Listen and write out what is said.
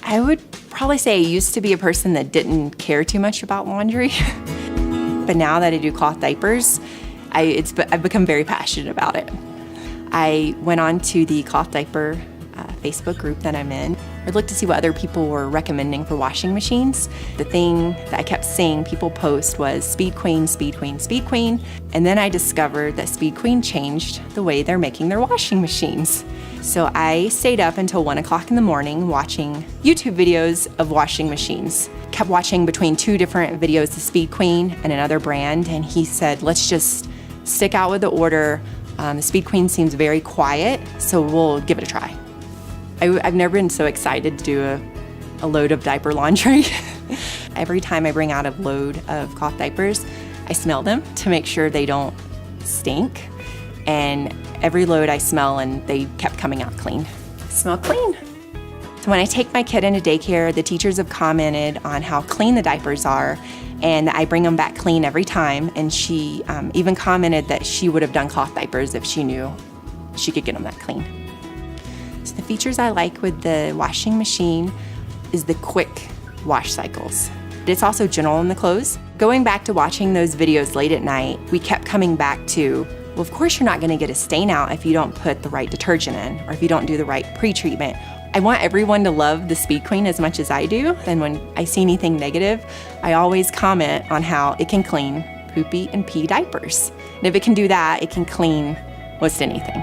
I would probably say I used to be a person that didn't care too much about laundry. But now that I do cloth diapers, I've become very passionate about it. I went on to the cloth diaper Facebook group that I'm in. I looked to see what other people were recommending for washing machines. The thing that I kept seeing people post was Speed Queen, Speed Queen, Speed Queen. And then I discovered that Speed Queen changed the way they're making their washing machines. So I stayed up until 1 o'clock in the morning watching YouTube videos of washing machines. Kept watching between two different videos, the Speed Queen and another brand, and he said, let's just stick out with the order. The Speed Queen seems very quiet, so we'll give it a try. I've never been so excited to do a load of diaper laundry. Every time I bring out a load of cloth diapers, I smell them to make sure they don't stink. And every load I smell and they kept coming out clean. Smell clean. So when I take my kid into daycare, the teachers have commented on how clean the diapers are and I bring them back clean every time. And she even commented that she would have done cloth diapers if she knew she could get them that clean. So the features I like with the washing machine is the quick wash cycles. It's also gentle in the clothes. Going back to watching those videos late at night, we kept coming back to, well, of course you're not gonna get a stain out if you don't put the right detergent in or if you don't do the right pre-treatment. I want everyone to love the Speed Queen as much as I do, and when I see anything negative, I always comment on how it can clean poopy and pee diapers. And if it can do that, it can clean most anything.